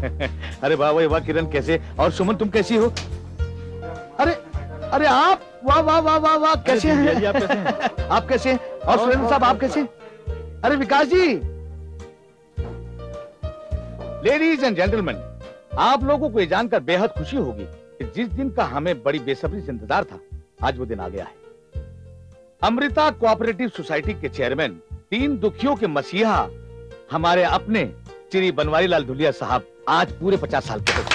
अरे वाह वाह वाह किरण, कैसे? और सुमन तुम कैसी हो? अरे अरे आप, वाह वाह वाह वाह वाह, कैसे हैं? आप कैसे हैं? आप कैसे हैं? और सुरेंद्र साहब आप कैसे? अरे विकास जी, लेडीज एंड जेंटलमैन, आप लोगों को ये जानकर बेहद खुशी होगी कि जिस दिन का हमें बड़ी बेसब्री से इंतजार था, आज वो दिन आ गया है। अमृता कोऑपरेटिव सोसाइटी के चेयरमैन, दीन दुखियों के मसीहा, हमारे अपने श्री बनवारी लाल धुलिया साहब आज पूरे 50 साल के हो गए।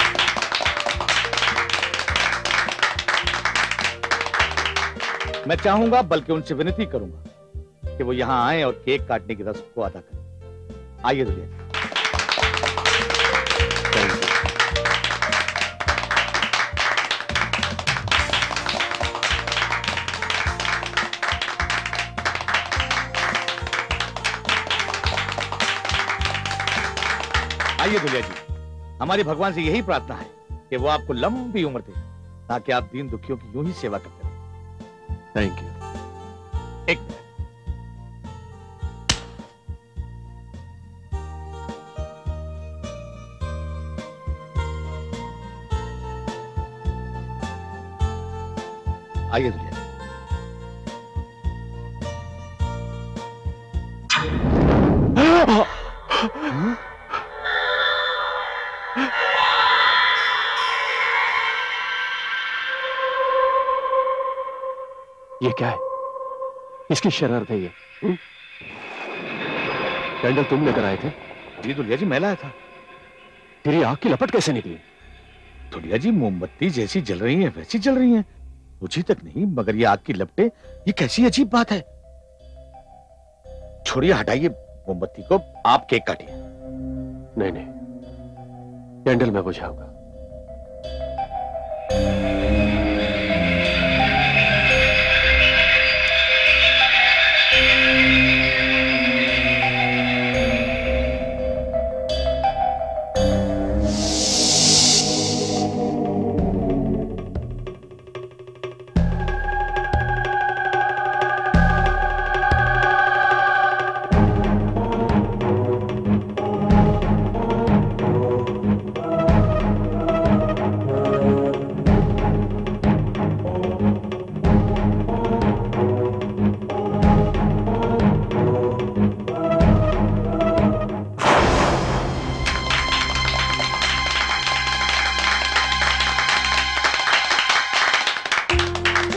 मैं चाहूंगा, बल्कि उनसे विनती करूंगा कि वो यहां आए और केक काटने की रस्म को अदा करें। आइए धुलिया जी। आइए धुलिया जी, हमारी भगवान से यही प्रार्थना है कि वो आपको लंबी उम्र दे, ताकि आप दीन दुखियों की यूं ही सेवा करते रहें। Thank you. एक मिनट। आइए धुलिया जी। ये क्या है? इसकी शरारत है ये। कैंडल तुम लेकर आए थे? जी दुलिया जी, मैं लाया था। तेरी आग की लपट कैसे निकली? दुलिया जी, मोमबत्ती जैसी जल रही है वैसी जल रही है, मुझे तक नहीं, मगर ये आग की लपटें, ये कैसी अजीब बात है। छोड़िए, हटाइए मोमबत्ती को, आप केक काटिए। नहीं नहीं, कैंडल मैं बुझाऊंगा।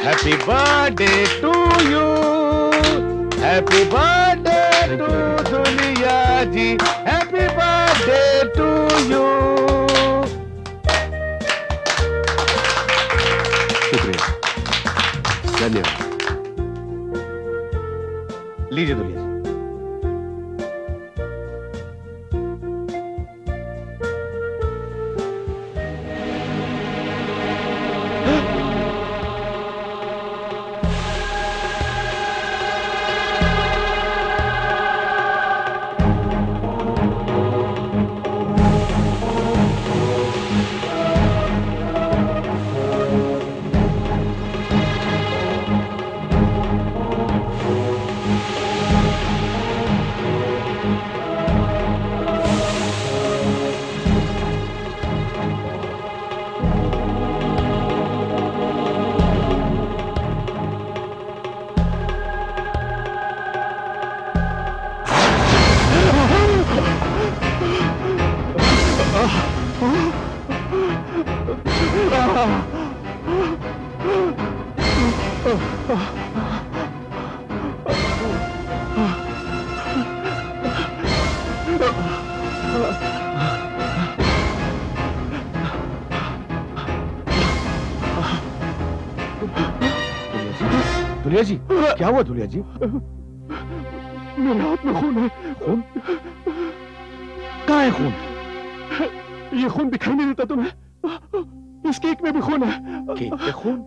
Happy birthday to you, happy birthday to Dhulia ji, happy birthday to you। शुक्रिया, धन्यवाद। लीजिए दुलिया जी। दुलिया जी, क्या हुआ दुलिया जी? मेरे हाथ में खून है। खून? कहाँ है खून? ये खून दिखाई नहीं देता तुम्हें? इस केक में भी खून है। केक में खून?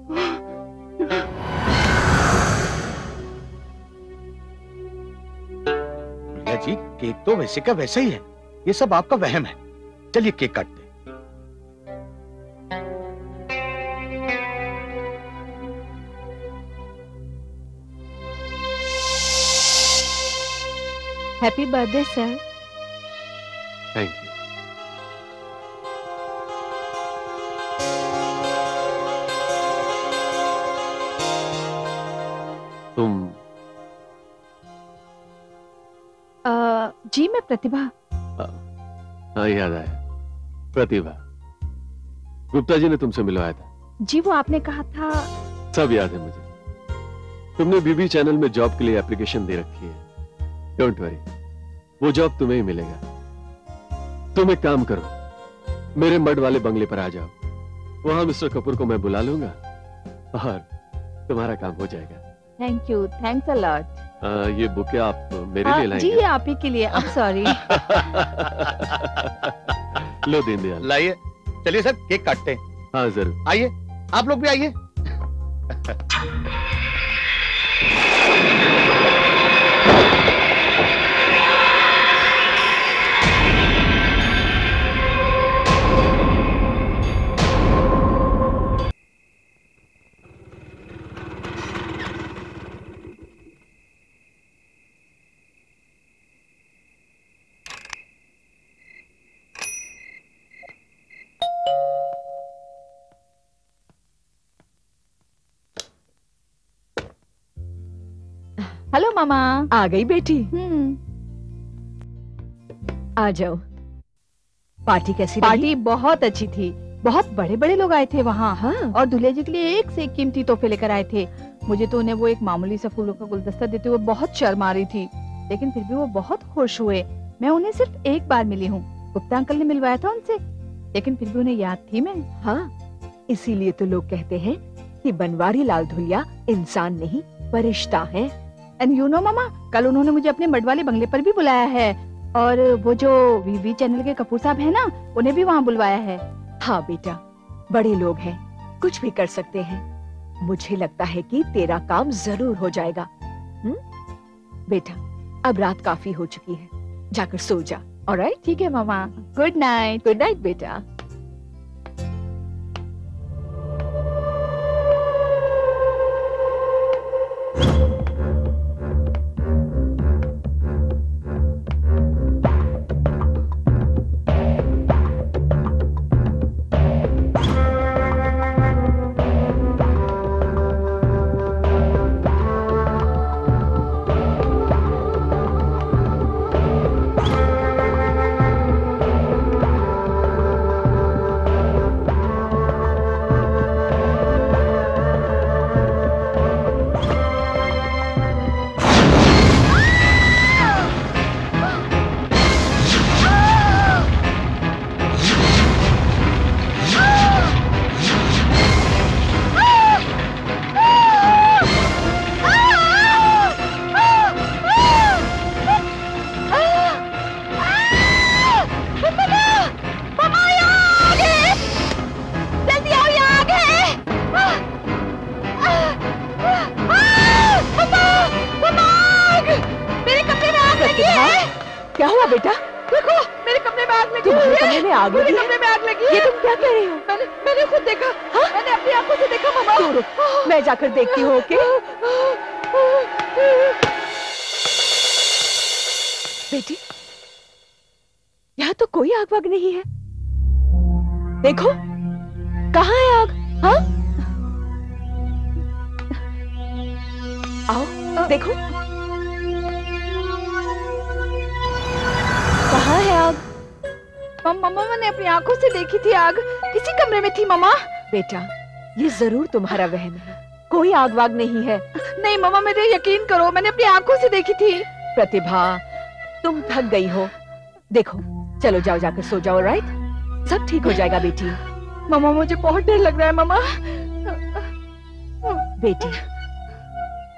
दुलिया जी, केक तो वैसे का वैसा ही है, ये सब आपका वहम है। चलिए केक काटते हैं। Happy birthday sir. Thank you. तुम? जी मैं प्रतिभा। हाँ याद आया, प्रतिभा। गुप्ता जी ने तुमसे मिलवाया था। जी वो आपने कहा था। सब याद है मुझे। तुमने बीबी चैनल में जॉब के लिए एप्लीकेशन दे रखी है। डोंट वरी, वो जॉब तुम्हें ही मिलेगा। तुम एक काम करो, मेरे मड वाले बंगले पर आ जाओ। वहां मिस्टर कपूर को मैं बुला लूंगा और तुम्हारा काम हो जाएगा। Thank you, thanks a lot. ये बुके आप मेरे लिए लाएंगे? जी ये आप ही के लिए। I am sorry. लो दीनदयाल। लाइए, चलिए सर केक काटते हैं। हाँ जरूर। आइए, आप लोग भी आइए। हेलो मामा। आ गई बेटी? आ जाओ। पार्टी कैसी रही? पार्टी बहुत अच्छी थी। बहुत बड़े बड़े लोग आए थे वहाँ। हाँ। और दूल्हे जी के लिए एक से एक कीमती तोहफे लेकर आए थे। मुझे तो उन्हें वो एक मामूली सा फूलों का गुलदस्ता देते हुए बहुत शर्म आ रही थी, लेकिन फिर भी वो बहुत खुश हुए। मैं उन्हें सिर्फ एक बार मिली हूँ। गुप्ता अंकल ने मिलवाया था उनसे, लेकिन फिर भी उन्हें याद थी मैं। हाँ, इसीलिए तो लोग कहते हैं कि बनवारी लाल धुलिया इंसान नहीं फरिश्ता है। एंड यू नो मामा, कल उन्होंने मुझे अपने मड वाले बंगले पर भी बुलाया है, और वो जो वीवी चैनल के कपूर साहब हैं ना, उन्हें भी वहाँ बुलवाया है। हाँ बेटा, बड़े लोग हैं, कुछ भी कर सकते हैं। मुझे लगता है कि तेरा काम जरूर हो जाएगा। बेटा, अब रात काफी हो चुकी है, जाकर सो जा। ऑलराइट? ठीक है मामा, गुड नाइट। गुड नाइट बेटा। क्या हुआ बेटा? देखो, मेरे कमरे में आग लगी। तुम्हारे कमरे में आग लगी? मेरे कमरे में आग लगी है। ये तुम क्या कह रही हो? मैंने खुद देखा। हाँ? मैंने अपनी आंखों से देखा मामा। तू रुक, मैं जाकर देखती हूँ। ओके बेटी, यहाँ तो कोई आग वाग नहीं है। देखो, कहाँ है आग? हाँ, आओ देखो, कहाँ है आग? मम्मा, मैंने अपनी आंखों से देखी थी आग। किसी कमरे में थी मम्मा। बेटा, ये जरूर तुम्हारा वहम है, कोई आग वाग नहीं है। नहीं मम्मा, मेरे यकीन करो, मैंने अपनी आंखों से देखी थी। प्रतिभा, तुम थक गई हो। देखो, चलो जाओ, जाकर सो जाओ। राइट? सब ठीक हो जाएगा बेटी। मम्मा, मुझे बहुत डर लग रहा है मम्मा। बेटी,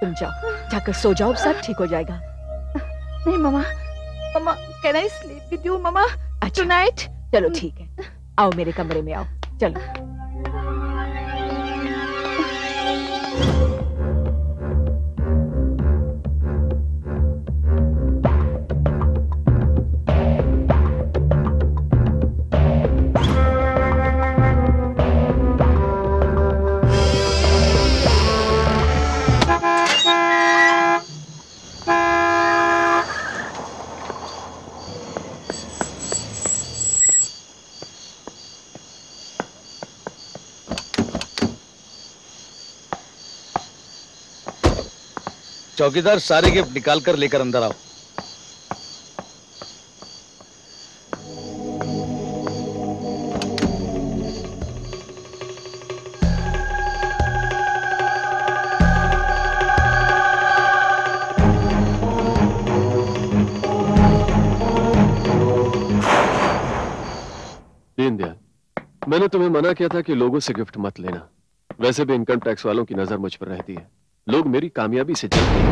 तुम जाओ, जाकर सो जाओ, सब ठीक हो जाएगा। नहीं mamma, mamma, can I sleep with you mamma tonight? चलो ठीक है, आओ मेरे कमरे में आओ, चलो। चौकीदार, सारे गिफ्ट निकाल कर लेकर अंदर आओ। दीनदयाल, मैंने तुम्हें मना किया था कि लोगों से गिफ्ट मत लेना। वैसे भी इनकम टैक्स वालों की नजर मुझ पर रहती है। लोग मेरी कामयाबी से चलते हैं।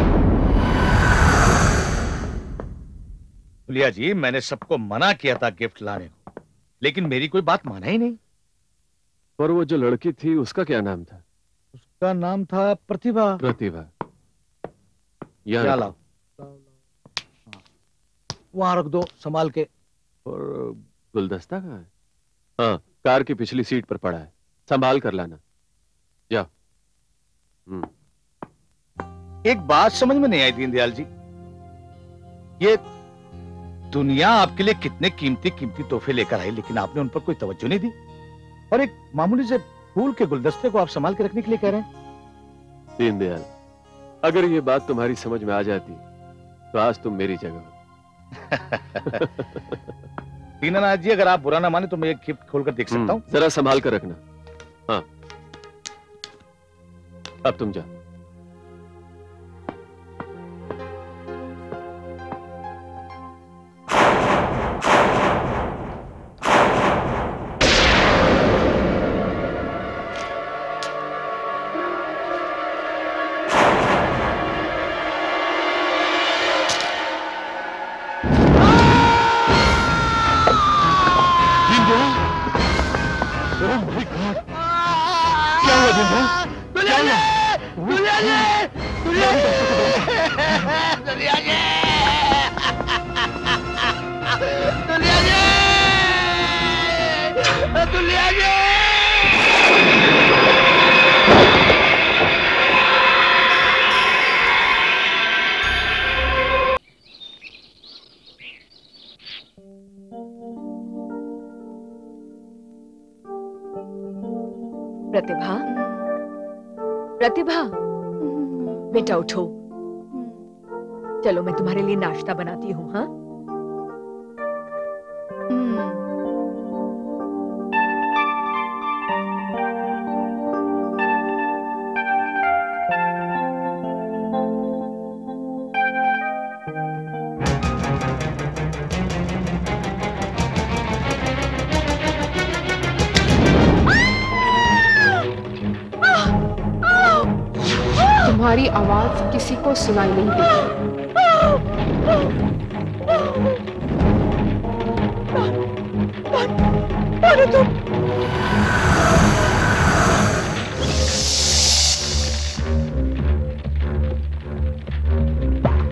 भूलिया जी, मैंने सबको मना किया था गिफ्ट लाने को, लेकिन मेरी कोई बात माना ही नहीं। पर वो जो लड़की थी उसका क्या नाम था? उसका नाम था प्रतिभा। प्रतिभा। क्या लाओ? वहां रख दो संभाल के। और गुलदस्ता कहाँ है? हाँ, कार की पिछली सीट पर पड़ा है, संभाल कर लाना। जाओ। एक बात समझ में नहीं आई दीनदयाल जी, ये दुनिया आपके लिए कितने कीमती कीमती तोहफे लेकर आई, लेकिन आपने उन पर कोई तवज्जो नहीं दी, और एक मामूली से फूल के गुलदस्ते को आप संभाल के रखने के लिए कह रहे हैं। दीनदयाल, अगर ये बात तुम्हारी समझ में आ जाती तो आज तुम मेरी जगह हो। दीनानाथ जी, अगर आप बुरा ना माने तो मैं एक गिफ्ट खोलकर देख सकता हूँ? जरा संभाल कर रखना। हाँ, अब तुम जाओ। प्रतिभा, प्रतिभा, बेटा उठो। चलो मैं तुम्हारे लिए नाश्ता बनाती हूँ। हाँ, तुम्हारी आवाज किसी को सुनाई नहीं देती।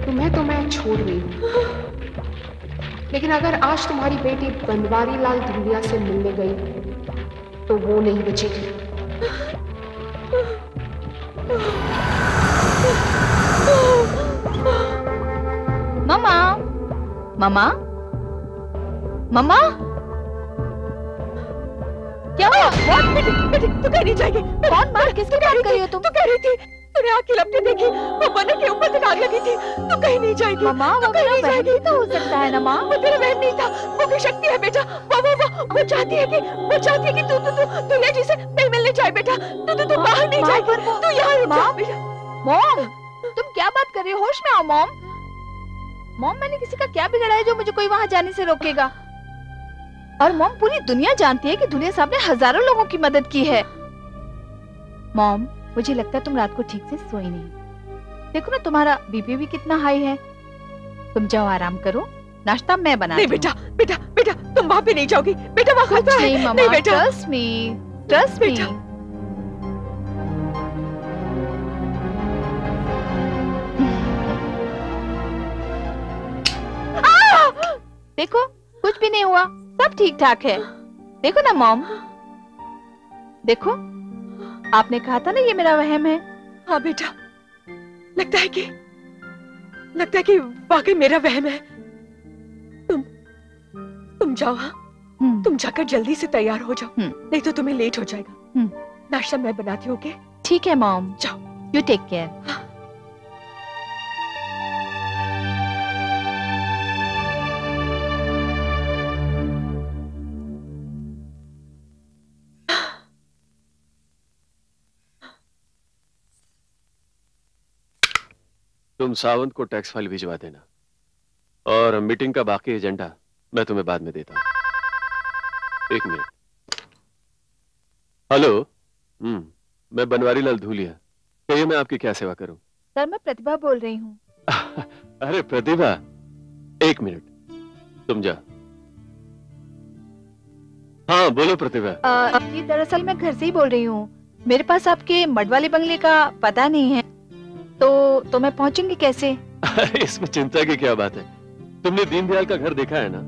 तुम्हें तो मैं छोड़ रही हूँ, लेकिन अगर आज तुम्हारी बेटी बनवारी लाल धुलिया से मिलने गई तो वो नहीं बचेगी। मामा, मामा, मामा, क्या हुआ? बेटी, बेटी, तू कहीं नहीं जाएगी। कौन मार? किसकी बात कर रही हो तुम? तू कह रही थी, तूने आग की लपटें देखी, वो बने के ऊपर तक आग लगी थी। तू कहीं नहीं जाएगी। मामा, तू वो कहीं मेरा नहीं वहम जाएगी। ही तो हो सकता है ना माँ। वो तेरा वहम नहीं था, वो की शक्ति है बेटा। वो चाहती है कि तू ये से नहीं मिलने जाए बेटा। तू बाहर नहीं जाएगी। तू यहाँ रुक जा बेटा। मॉम, तुम क्या बात कर रही हो? होश में आओ मॉम। मॉम, मैंने किसी का क्या बिगाड़ा है जो मुझे कोई वहां जाने से रोकेगा? और मॉम, पूरी दुनिया जानती है कि धुलिया साहब ने हजारों लोगों की मदद की है। मॉम, मुझे लगता है तुम रात को ठीक से सोई नहीं। देखो ना, तुम्हारा बीपी भी कितना हाई है। तुम जाओ आराम करो, नाश्ता मैं बनाती हूँ। नहीं बेटा, बेटा, तुम वहां पे नहीं जाओगी बेटा। वहां कुछ खतरा है। नहीं मामा, नहीं बेटा, ट्रस्ट मी, ट्रस्ट मी। बेटा। देखो, कुछ भी नहीं हुआ, सब ठीक ठाक है। देखो ना मॉम, देखो, आपने कहा था ना ये मेरा वहम है। हाँ बेटा, लगता है कि वाकई मेरा वहम है। तुम जाओ। हाँ, तुम जाकर जल्दी से तैयार हो जाओ, नहीं तो तुम्हें लेट हो जाएगा। नाश्ता मैं बनाती हूँ। ओके? ठीक है मॉम, जाओ। You take care. तुम सावंत को टैक्स फाइल भिजवा देना, और मीटिंग का बाकी एजेंडा मैं तुम्हें बाद में देता हूं। 1 मिनट। हेलो। मैं बनवारी लाल धूलिया। कहिए, मैं आपकी क्या सेवा करूं? सर, मैं प्रतिभा बोल रही हूँ। अरे प्रतिभा, 1 मिनट, तुम जा। हाँ बोलो प्रतिभा। जी दरअसल मैं घर से ही बोल रही हूँ। मेरे पास आपके मडवाली बंगले का पता नहीं है, तो मैं पहुंचूंगी कैसे? इसमें चिंता की क्या बात है? तुमने दीनदयाल का घर देखा है ना?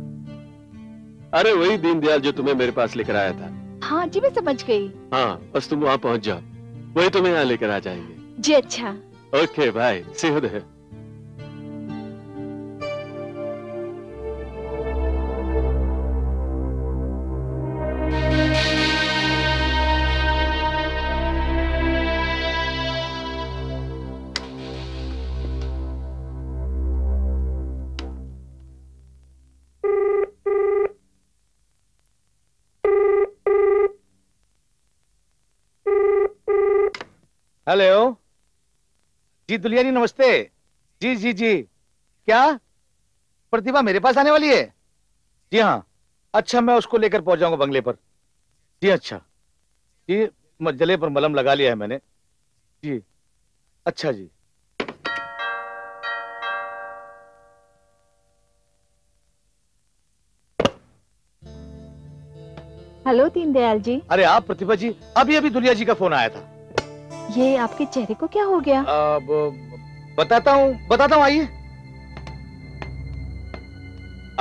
अरे वही दीनदयाल जो तुम्हें मेरे पास लेकर आया था। हाँ जी, मैं समझ गई। हाँ, बस तुम वहाँ पहुंच जाओ, वही तुम्हें यहाँ लेकर आ जाएंगे। जी अच्छा। Okay bye, see you there. Hello जी, दुलिया जी नमस्ते। जी जी जी, क्या प्रतिभा मेरे पास आने वाली है? जी हाँ, अच्छा मैं उसको लेकर पहुंच जाऊंगा बंगले पर। जी अच्छा जी, जले पर मलहम लगा लिया है मैंने। जी अच्छा जी। हेलो दीनदयाल जी। अरे आप प्रतिभा जी, अभी अभी दुलिया जी का फोन आया था। ये आपके चेहरे को क्या हो गया? अब बताता हूँ, आइए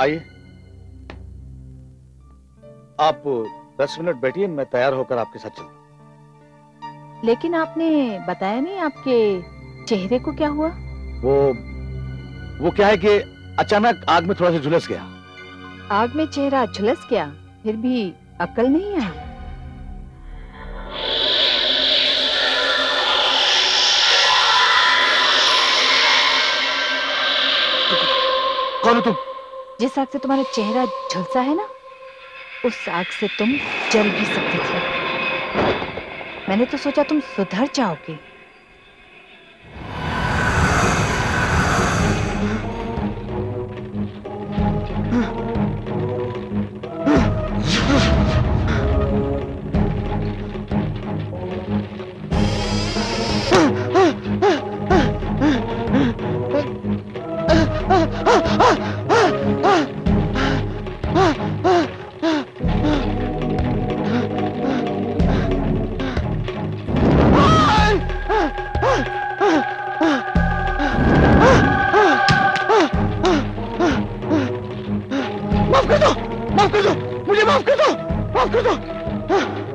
आइए। आप 10 मिनट बैठिए, मैं तैयार होकर आपके साथ चलूं। लेकिन आपने बताया नहीं आपके चेहरे को क्या हुआ? वो क्या है कि अचानक आग में थोड़ा सा झुलस गया। आग में चेहरा झुलस गया, फिर भी अक्ल नहीं आई? कौन हो तुम? जिस आग से तुम्हारा चेहरा झुलसा है ना, उस आग से तुम जल भी सकते थे। मैंने तो सोचा तुम सुधर जाओगे।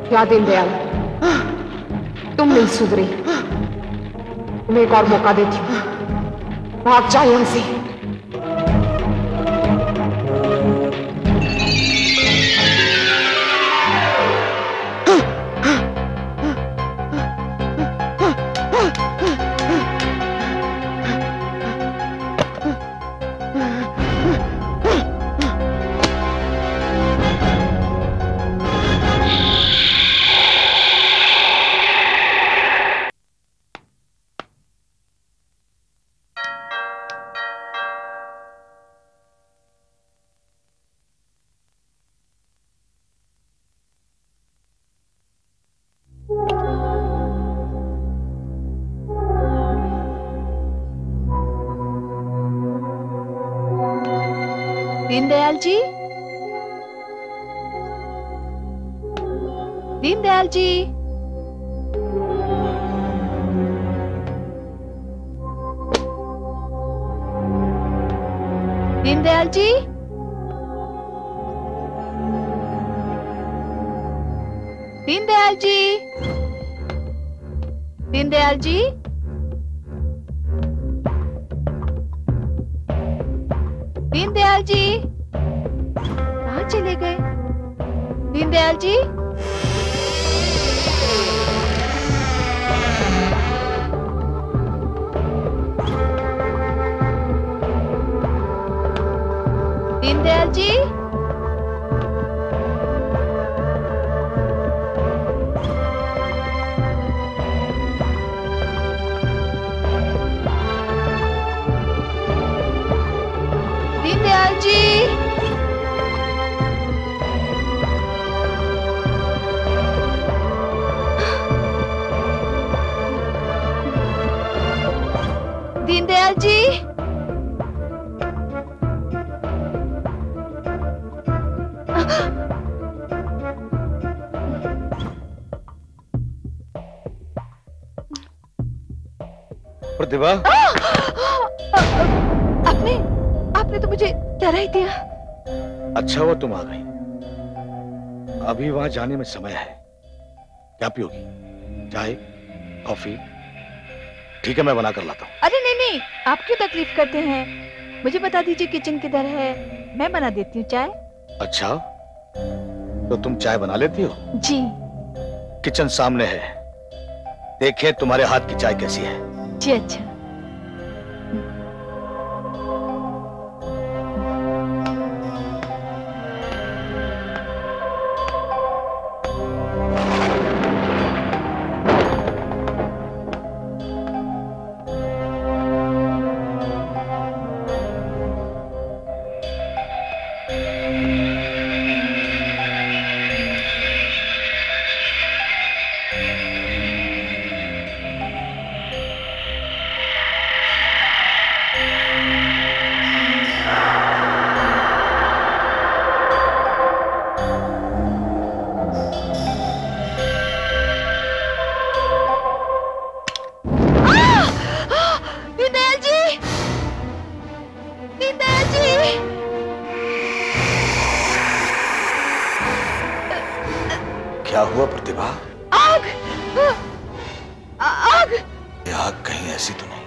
क्या दीनदयाल, तुम नहीं सुधरे। तुम्हें एक और मौका देती हूँ, भाग जाओ यहां से। दीनदयाल जी, दीनदयाल जी, दीनदयाल जी, दीनदयाल जी, दीनदयाल जी, दीनदयाल जी, कहाँ चले गए? दीनदयाल जी, दीनदयाल जी, दीनदयाल जी। दीनदयाल जी। प्रतिभा, आपने तो मुझे डरा ही दिया। अच्छा हुआ तुम आ गई। अभी वहां जाने में समय है। क्या पियोगी? चाय, कॉफी? ठीक है, मैं बना कर लाता हूँ। अरे नहीं नहीं, आप क्यों तकलीफ करते हैं? मुझे बता दीजिए किचन किधर है, मैं बना देती हूँ चाय। अच्छा, तो तुम चाय बना लेती हो? जी। किचन सामने है, देखें तुम्हारे हाथ की चाय कैसी है। जी अच्छा। क्या हुआ प्रतिभा? आग! आग! ये आग कहीं ऐसी तो नहीं?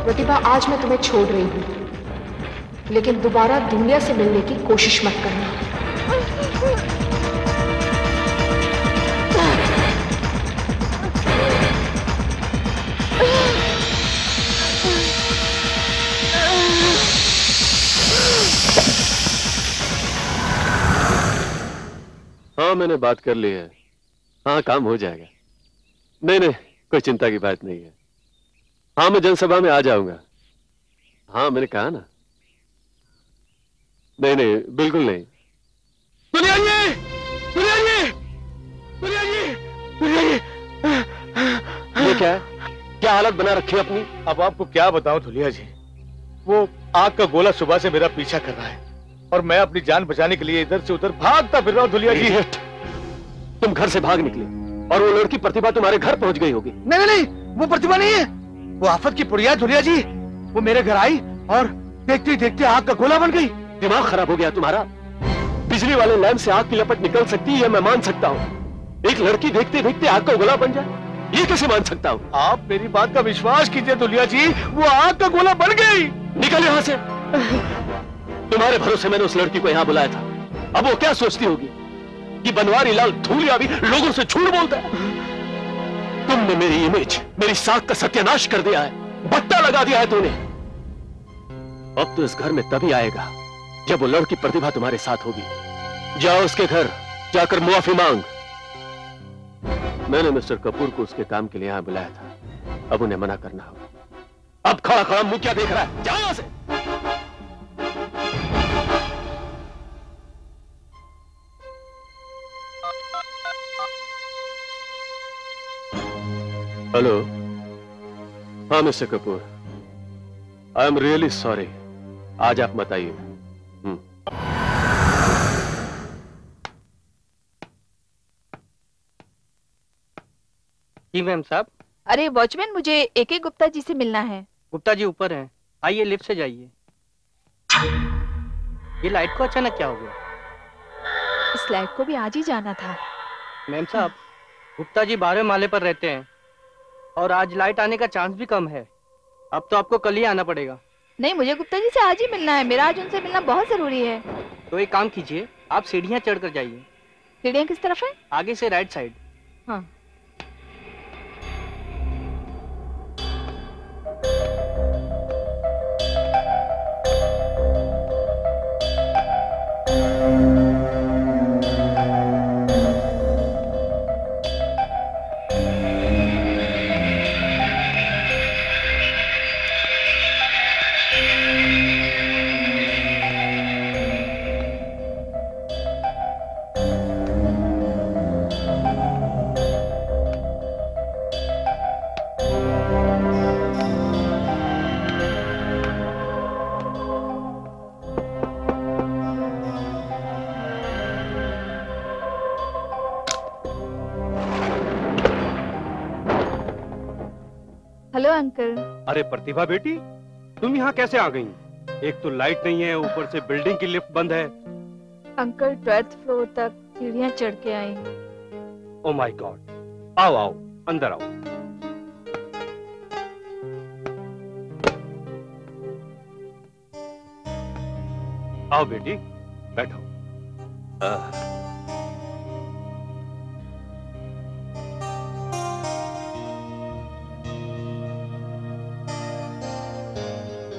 प्रतिभा, आज मैं तुम्हें छोड़ रही हूँ, लेकिन दोबारा दुनिया से मिलने की कोशिश मत करना। हाँ, मैंने बात कर ली है। हाँ, काम हो जाएगा। नहीं नहीं, कोई चिंता की बात नहीं है। हाँ, मैं जनसभा में आ जाऊंगा। हाँ, मैंने कहा ना। नहीं नहीं, बिल्कुल नहीं। दुनिया जी! दुनिया जी! दुनिया जी! दुनिया जी! ये क्या है? क्या हालत बना रखी है अपनी? अब आपको क्या बताऊं धुलिया जी, वो आग का गोला सुबह से मेरा पीछा कर रहा है और मैं अपनी जान बचाने के लिए इधर से उधर भागता फिर रहा हूं धुलिया जी। तुम घर से भाग निकले और वो लड़की प्रतिभा तुम्हारे घर पहुंच गई होगी। नहीं नहीं नहीं, वो प्रतिभा नहीं है, वो आफत की पुड़िया धुलिया जी। वो मेरे घर आई और देखते ही देखते आग का गोला बन गई। दिमाग खराब हो गया तुम्हारा? बिजली वाले लैंप से आग की लपट निकल सकती है, मैं मान सकता हूँ। एक लड़की देखते देखते आग का गोला बन जाए, ये कैसे मान सकता हूँ? आप मेरी बात का विश्वास कीजिए धुलिया जी, वो आग का गोला बन गई। निकल यहाँ से। तुम्हारे भरोसे मैंने उस लड़की को यहाँ बुलाया था। अब वो क्या सोचती होगी कि बनवारी लाल धूलिया भी लोगों से झूठ बोलता है? तुमने मेरी इमेज, मेरी साख का सत्यानाश कर दिया है, बट्टा लगा दिया है तुमने। अब तो इस घर में तभी आएगा जब वो लड़की प्रतिभा तुम्हारे साथ होगी। जाओ उसके घर, जाकर मुआफी मांग। मैंने मिस्टर कपूर को उसके काम के लिए यहां बुलाया था, अब उन्हें मना करना होगा। अब खड़ा खड़ा मुंह क्या देख रहा है? जाओ यहां से। हेलो। हाँ mister Kapoor, I am really sorry. आज आप मत आइए। जी मैम साहब। अरे वॉचमैन, मुझे AK गुप्ता जी से मिलना है। गुप्ता जी ऊपर हैं, आइए लिफ्ट से जाइए। ये लाइट को अचानक क्या हो गया? इस लाइट को भी आज ही जाना था। मैम साहब, गुप्ता जी 12वें माले पर रहते हैं और आज लाइट आने का चांस भी कम है। अब तो आपको कल ही आना पड़ेगा। नहीं, मुझे गुप्ता जी से आज ही मिलना है। मेरा आज उनसे मिलना बहुत जरूरी है। तो एक काम कीजिए, आप सीढ़ियां चढ़कर जाइए। सीढ़ियां किस तरफ है? आगे से राइट साइड। हाँ। अंकल। अरे प्रतिभा बेटी, तुम यहाँ कैसे आ गई? एक तो लाइट नहीं है, ऊपर से बिल्डिंग की लिफ्ट बंद है। अंकल 12th फ्लोर तक सीढ़ियाँ चढ़ के आई। ओ माय गॉड, आओ आओ अंदर आओ। आओ बेटी बैठो।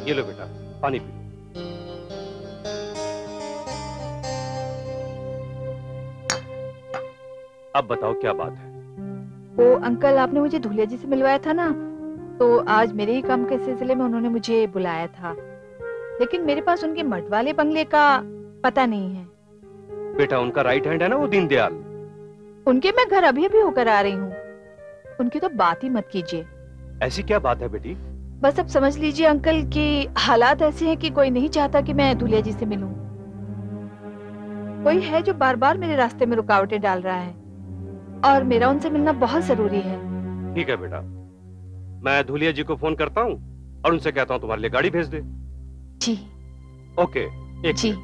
ये लो बेटा, पानी पी लो। अब बताओ क्या बात है? वो अंकल, आपने मुझे धुलिया जी से मिलवाया था ना, तो आज मेरे ही काम के सिलसिले में उन्होंने मुझे बुलाया था, लेकिन मेरे पास उनके मठ वाले बंगले का पता नहीं है। बेटा उनका राइट हैंड है ना वो दीनदयाल, उनके मैं घर अभी अभी होकर आ रही हूँ। उनकी तो बात ही मत कीजिए। ऐसी क्या बात है बेटी? बस अब समझ लीजिए अंकल कि हालात ऐसे हैं कि कोई नहीं चाहता कि मैं धुलिया जी से मिलूं। कोई है जो बार बार मेरे रास्ते में रुकावटें डाल रहा है और मेरा उनसे मिलना बहुत जरूरी है। ठीक है बेटा, मैं धुलिया जी को फोन करता हूँ और उनसे कहता हूँ तुम्हारे लिए गाड़ी भेज दे। जी। ओके, एक जी।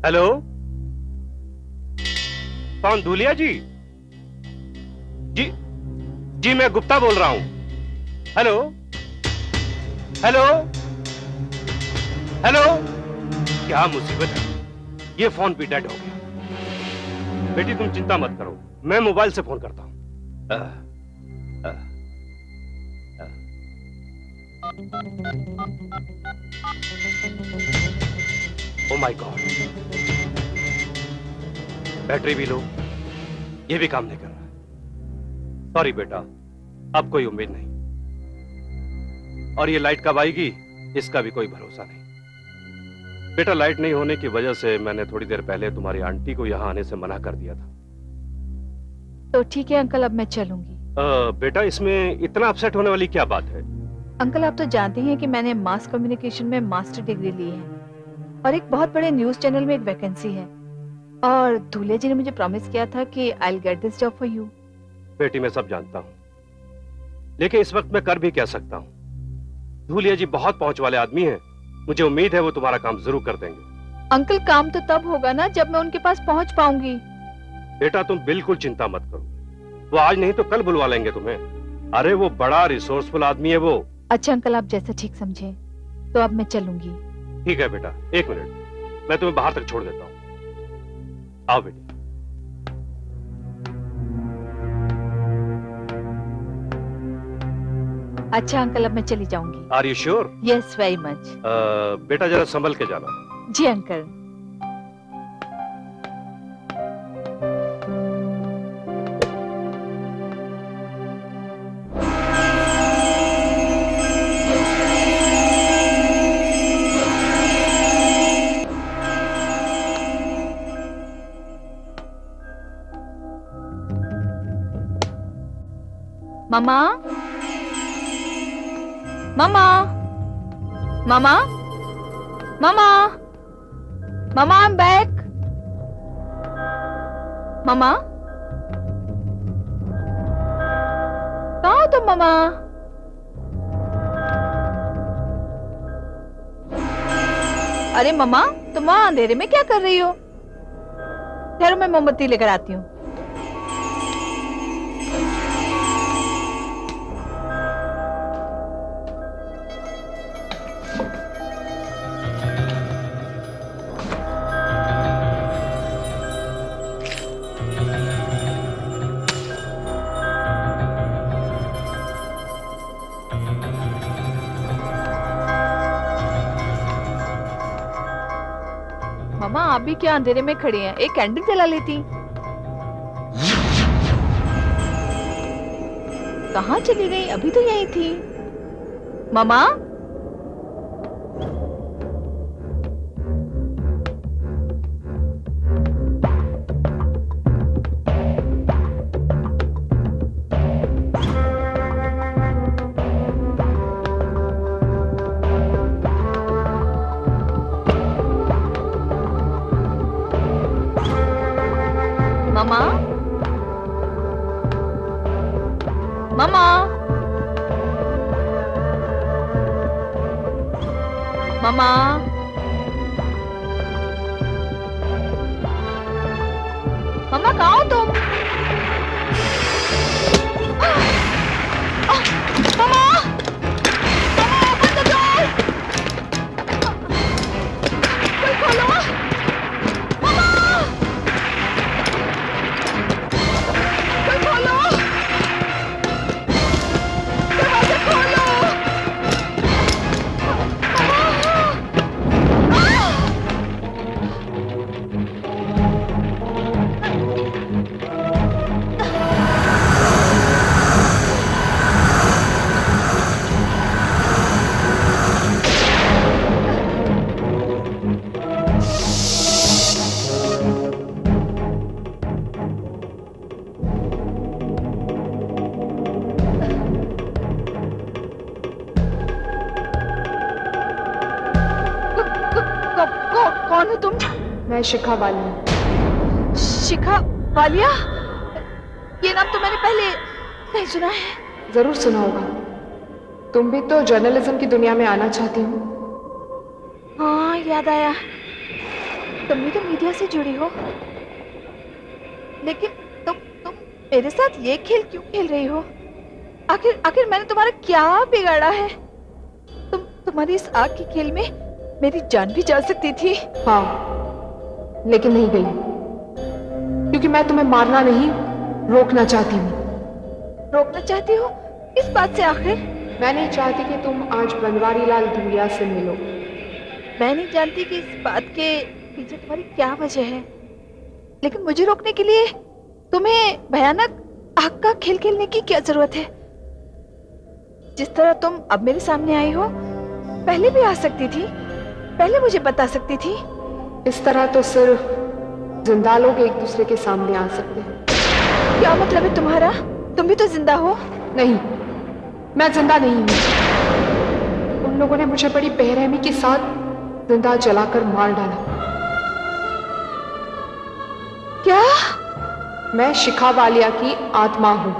हेलो, कौन? धुलिया जी? जी जी मैं गुप्ता बोल रहा हूं। हेलो हेलो हेलो, क्या मुसीबत है, ये फोन भी डेड हो गया। बेटी तुम चिंता मत करो, मैं मोबाइल से फोन करता हूं। ओ माय गॉड, बैटरी भी लो, ये भी काम नहीं कर रहा। सॉरी बेटा, अब कोई उम्मीद नहीं, और ये लाइट कब आएगी इसका भी कोई भरोसा नहीं। बेटा लाइट नहीं होने की वजह से मैंने थोड़ी देर पहले तुम्हारी आंटी को यहाँ आने से मना कर दिया था। तो ठीक है अंकल, अब मैं चलूंगी। बेटा इसमें इतना अपसेट होने वाली क्या बात है? अंकल आप तो जानते हैं कि मैंने मास कम्युनिकेशन में मास्टर डिग्री ली है और एक बहुत बड़े न्यूज चैनल में एक वैकेंसी है, और धुलिया जी ने मुझे प्रॉमिस किया था कि I will get this job for you. बेटी मैं सब जानता हूँ, लेकिन इस वक्त मैं कर भी क्या सकता हूँ। धुलिया जी बहुत पहुंच वाले आदमी हैं, मुझे उम्मीद है वो तुम्हारा काम जरूर कर देंगे। अंकल काम तो तब होगा ना जब मैं उनके पास पहुंच पाऊंगी। बेटा तुम बिल्कुल चिंता मत करो, वो आज नहीं तो कल बुलवा लेंगे तुम्हें। अरे वो बड़ा रिसोर्सफुल आदमी है वो। अच्छा अंकल, आप जैसा ठीक समझे, तो अब मैं चलूंगी। ठीक है बेटा, एक मिनट, मैं तुम्हें बाहर तक छोड़ देता हूँ। आओ बेटी। अच्छा अंकल, अब मैं चली जाऊंगी। Are you sure? Yes, very much. बेटा जरा संभल के जाना। जी uncle. Mama, mama, mama, mama, mama, I'm back. मामा, कहाँ हो तुम मामा? अरे मामा, तुम वहाँ अंधेरे में क्या कर रही हो? ठहरो, मैं मोमबत्ती लेकर आती हूँ। मामा आप भी क्या अंधेरे में खड़े हैं, एक कैंडल जला लेती। कहाँ चली गई? अभी तो यही थी। मामा, मामा, मामा, मामा, मामा कहाँ हो तुम? मामा, मामा ओपन द डोर। कोई खोलो। मामा, कोई खोलो। दरवाजा खोलो। कौन हो तुम? मैं शिखा वालिया। शिखा वालिया? ये नाम तो मैंने पहले नहीं सुना है। जरूर सुना होगा। तुम भी तो जर्नलिज्म की दुनिया में आना चाहती हो। हाँ, याद आया। तुम भी तो मीडिया से जुड़ी हो, लेकिन तुम मेरे साथ ये खेल क्यों खेल रही हो? आखिर मैंने तुम्हारा क्या बिगाड़ा है? तुम्हारी इस आग के खेल में मेरी जान भी जा सकती थी। हाँ, लेकिन नहीं गई, क्योंकि मैं तुम्हें मारना नहीं, रोकना चाहती हूँ। रोकना चाहती हो? इस बात से आखिर? मैं नहीं चाहती कि तुम आज बनवारी लाल धूलिया से मिलो। मैं नहीं जानती कि इस बात के पीछे तुम्हारी क्या वजह है, लेकिन मुझे रोकने के लिए तुम्हें भयानक आग का खेल खेलने की क्या जरूरत है? जिस तरह तुम अब मेरे सामने आई हो, पहले भी आ सकती थी, पहले मुझे बता सकती थी। इस तरह तो सिर्फ जिंदा लोग एक दूसरे के सामने आ सकते हैं। क्या मतलब है तुम्हारा? तुम भी तो जिंदा हो। नहीं, मैं जिंदा नहीं हूँ। उन लोगों ने मुझे बड़ी बेरहमी के साथ जिंदा जलाकर मार डाला। क्या? मैं शिखा वालिया की आत्मा हूँ।